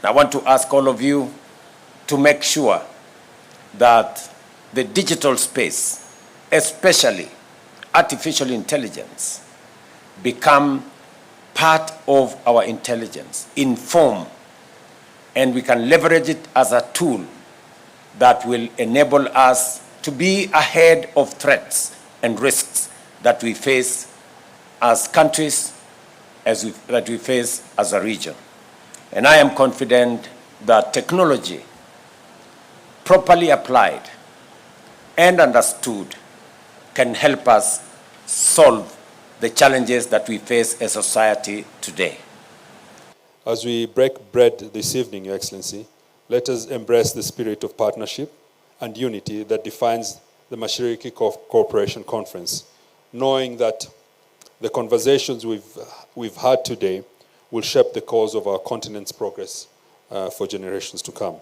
I want to ask all of you to make sure that the digital space, especially artificial intelligence, become part of our intelligence, inform, and we can leverage it as a tool that will enable us to be ahead of threats and risks that we face as countries, that we face as a region. And I am confident that technology, properly applied and understood, can help us solve the challenges that we face as a society today. As we break bread this evening, Your Excellency, let us embrace the spirit of partnership and unity that defines the Mashiriki Cooperation Conference, knowing that the conversations we've had today will shape the course of our continent's progress for generations to come.